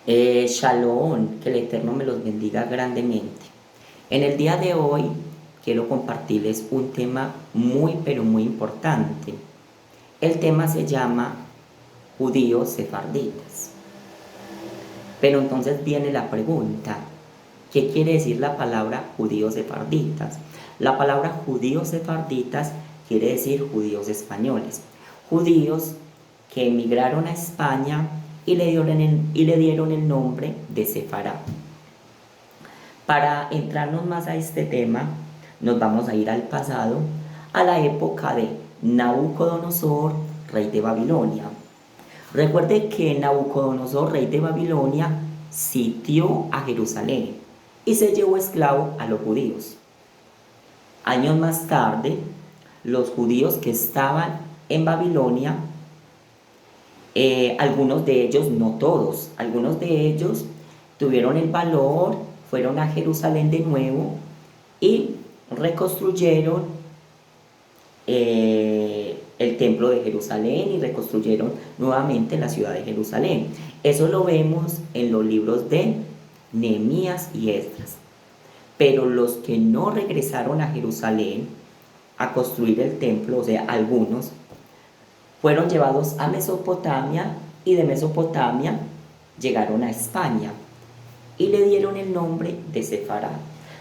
Shalom, que el Eterno me los bendiga grandemente. En el día de hoy quiero compartirles un tema muy pero muy importante. El tema se llama judíos sefarditas. Pero entonces viene la pregunta, ¿qué quiere decir la palabra judíos sefarditas? La palabra judíos sefarditas quiere decir judíos españoles. Judíos que emigraron a España y le dieron el nombre de Sefará. Para entrarnos más a este tema, nos vamos a ir al pasado, a la época de Nabucodonosor, rey de Babilonia. Recuerde que Nabucodonosor, rey de Babilonia, sitió a Jerusalén y se llevó esclavo a los judíos. Años más tarde, los judíos que estaban en Babilonia, algunos de ellos, no todos, algunos de ellos tuvieron el valor, fueron a Jerusalén de nuevo y reconstruyeron el templo de Jerusalén y reconstruyeron nuevamente la ciudad de Jerusalén. Eso lo vemos en los libros de Nehemías y Esdras. Pero los que no regresaron a Jerusalén a construir el templo, o sea, algunos, fueron llevados a Mesopotamia y de Mesopotamia llegaron a España y le dieron el nombre de Sefará.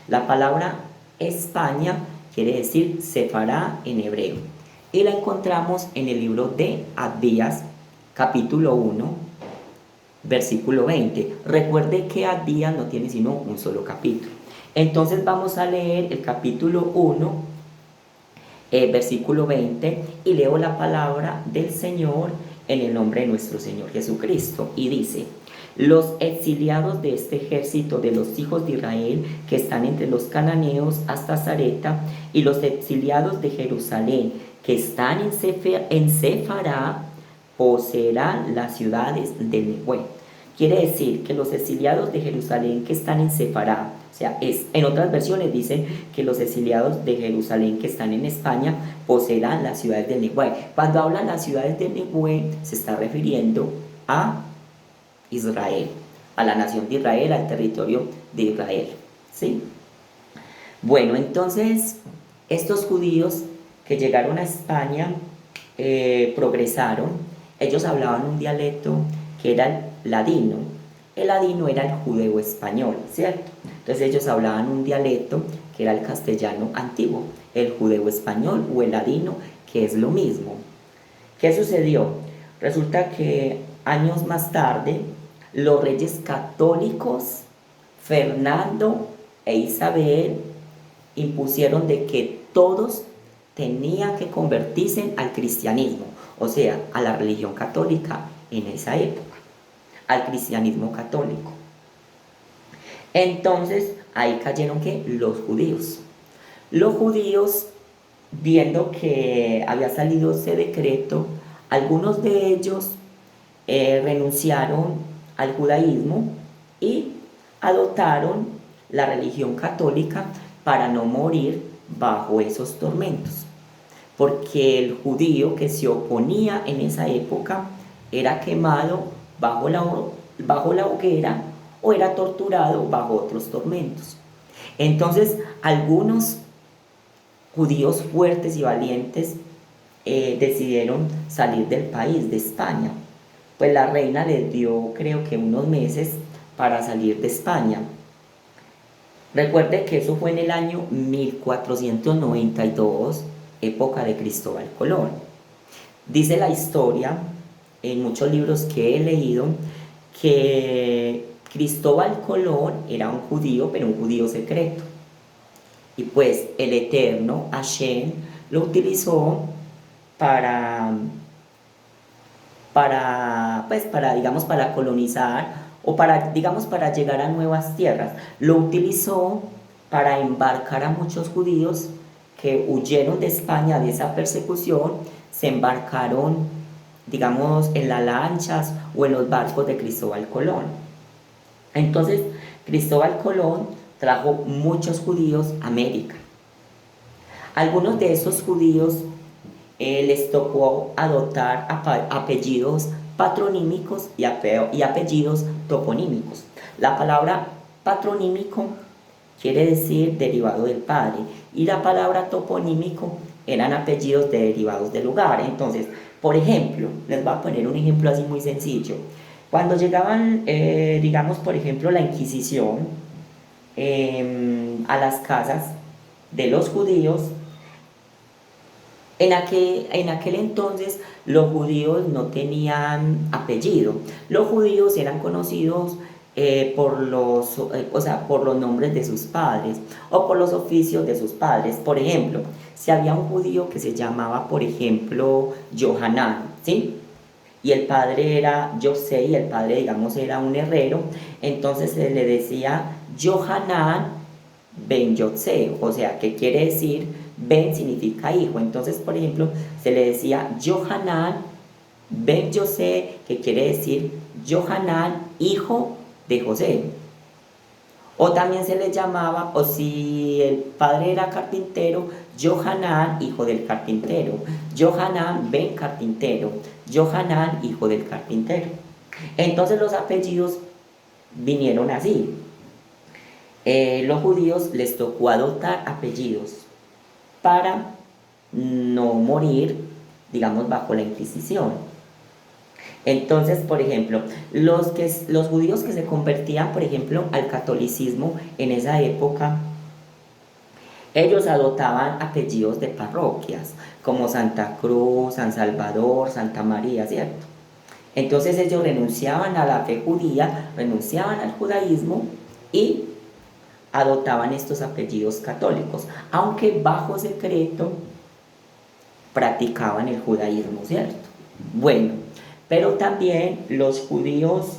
La palabra España quiere decir Sefará en hebreo y la encontramos en el libro de Abdías, capítulo 1, versículo 20. Recuerde que Abdías no tiene sino un solo capítulo. Entonces vamos a leer el capítulo 1, versículo 20, y leo la palabra del Señor en el nombre de nuestro Señor Jesucristo. Y dice: los exiliados de este ejército de los hijos de Israel que están entre los cananeos hasta Zareta, y los exiliados de Jerusalén que están en Sefará, poseerán las ciudades del Nehué. Quiere decir que los exiliados de Jerusalén que están en Sefará, o sea, en otras versiones dicen que los exiliados de Jerusalén que están en España poseerán las ciudades del Nehué. Cuando hablan las ciudades del Nehué, se está refiriendo a Israel, a la nación de Israel, al territorio de Israel, ¿sí? Bueno, entonces, estos judíos que llegaron a España progresaron. Ellos hablaban un dialecto que era el ladino. El ladino era el judeo español, ¿cierto? Entonces ellos hablaban un dialecto que era el castellano antiguo, el judeo español o el ladino, que es lo mismo. ¿Qué sucedió? Resulta que años más tarde, los reyes católicos, Fernando e Isabel, impusieron de que todos tenían que convertirse al cristianismo, o sea, a la religión católica en esa época, al cristianismo católico. Entonces, ahí cayeron ¿qué? Los judíos. Los judíos, viendo que había salido ese decreto, algunos de ellos renunciaron al judaísmo y adoptaron la religión católica para no morir bajo esos tormentos. Porque el judío que se oponía en esa época era quemado bajo la hoguera o era torturado bajo otros tormentos. Entonces, algunos judíos fuertes y valientes decidieron salir del país, de España. Pues la reina les dio, creo que unos meses para salir de España. Recuerde que eso fue en el año 1492, época de Cristóbal Colón. Dice la historia, en muchos libros que he leído, que Cristóbal Colón era un judío, pero un judío secreto. Y pues el Eterno, Hashem, lo utilizó digamos, para colonizar o digamos, para llegar a nuevas tierras. Lo utilizó para embarcar a muchos judíos que huyeron de España de esa persecución, se embarcaron, digamos, en las lanchas o en los barcos de Cristóbal Colón. Entonces, Cristóbal Colón trajo muchos judíos a América. Algunos de esos judíos les tocó adoptar apellidos patronímicos y apellidos toponímicos. La palabra patronímico quiere decir derivado del padre, y la palabra toponímico eran apellidos derivados del lugar. Entonces, por ejemplo, les voy a poner un ejemplo así muy sencillo. Cuando llegaban, digamos, por ejemplo, la Inquisición a las casas de los judíos, en aquel entonces los judíos no tenían apellido. Los judíos eran conocidos por los nombres de sus padres o por los oficios de sus padres. Por ejemplo, si había un judío que se llamaba, por ejemplo, Johanán, ¿sí? Y el padre era José, y el padre, digamos, era un herrero, entonces se le decía Johanán ben José, o sea, ¿qué quiere decir? Ben significa hijo. Entonces, por ejemplo, se le decía Johanán ben José, que quiere decir Johanán, hijo de José. O también se le llamaba, o si el padre era carpintero, Johanán, hijo del carpintero. Johanán ben carpintero. Johanán, hijo del carpintero. Entonces los apellidos vinieron así. Los judíos les tocó adoptar apellidos para no morir, digamos, bajo la Inquisición. Entonces, por ejemplo, los judíos que se convertían, por ejemplo, al catolicismo en esa época, ellos adoptaban apellidos de parroquias, como Santa Cruz, San Salvador, Santa María, ¿cierto? Entonces ellos renunciaban a la fe judía, renunciaban al judaísmo y adoptaban estos apellidos católicos, aunque bajo secreto practicaban el judaísmo, ¿cierto? Bueno, pero también los judíos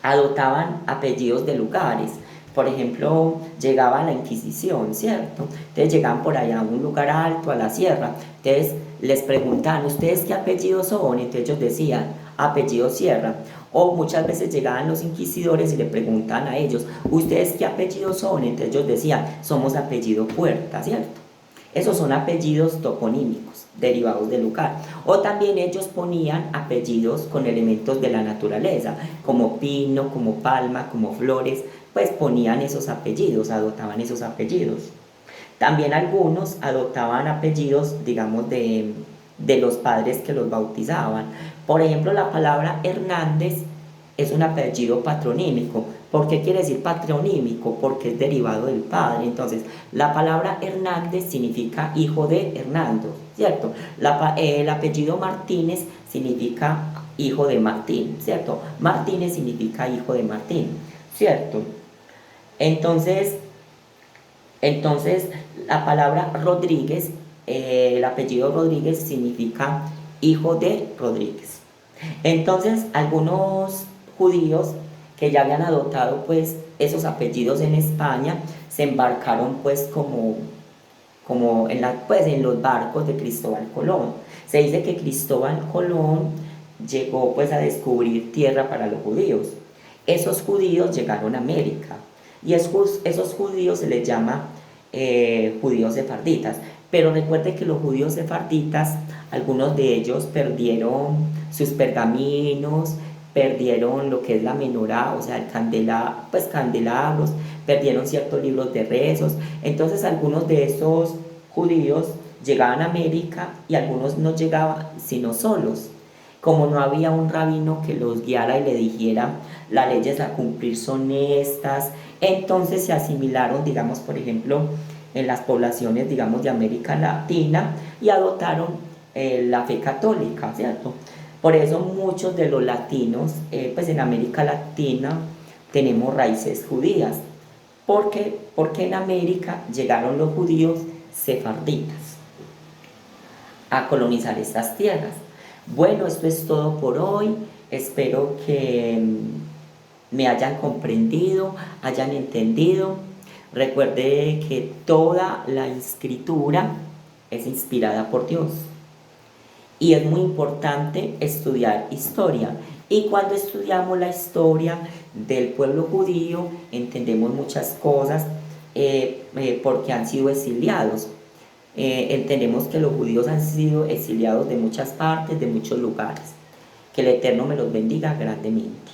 adoptaban apellidos de lugares. Por ejemplo, llegaba la Inquisición, ¿cierto? Entonces llegaban por allá a un lugar alto, a la sierra. Entonces les preguntaban, ¿ustedes qué apellidos son? Entonces ellos decían, apellido Sierra. O muchas veces llegaban los inquisidores y le preguntaban a ellos, ¿ustedes qué apellidos son? Entonces ellos decían, somos apellido Puerta, ¿cierto? Esos son apellidos toponímicos, derivados del lugar. O también ellos ponían apellidos con elementos de la naturaleza, como pino, como palma, como flores, pues ponían esos apellidos, adoptaban esos apellidos. También algunos adoptaban apellidos, digamos, de los padres que los bautizaban. Por ejemplo, la palabra Hernández es un apellido patronímico. ¿Por qué quiere decir patronímico? Porque es derivado del padre. Entonces, la palabra Hernández significa hijo de Hernando, ¿cierto? El apellido Martínez significa hijo de Martín, ¿cierto? Martínez significa hijo de Martín, ¿cierto? Entonces la palabra Rodríguez, el apellido Rodríguez significa hijo de Rodríguez. Entonces, algunos judíos que ya habían adoptado pues esos apellidos en España se embarcaron pues como en los barcos de Cristóbal Colón. Se dice que Cristóbal Colón llegó pues a descubrir tierra para los judíos. Esos judíos llegaron a América y esos judíos se les llama judíos sefarditas. Pero recuerde que los judíos sefarditas, algunos de ellos perdieron sus pergaminos, perdieron lo que es la menorá, o sea, el candelabros, perdieron ciertos libros de rezos. Entonces algunos de esos judíos llegaban a América y algunos no llegaban sino solos. Como no había un rabino que los guiara y le dijera las leyes a cumplir son estas, entonces se asimilaron, digamos, por ejemplo, en las poblaciones, digamos, de América Latina y adoptaron la fe católica, ¿cierto? Por eso muchos de los latinos, pues en América Latina tenemos raíces judías. Porque en América llegaron los judíos sefarditas a colonizar estas tierras. Bueno, esto es todo por hoy. Espero que me hayan comprendido, hayan entendido. Recuerde que toda la escritura es inspirada por Dios. Y es muy importante estudiar historia. Y cuando estudiamos la historia del pueblo judío, entendemos muchas cosas porque han sido exiliados. Entendemos que los judíos han sido exiliados de muchas partes, de muchos lugares. Que el Eterno me los bendiga grandemente.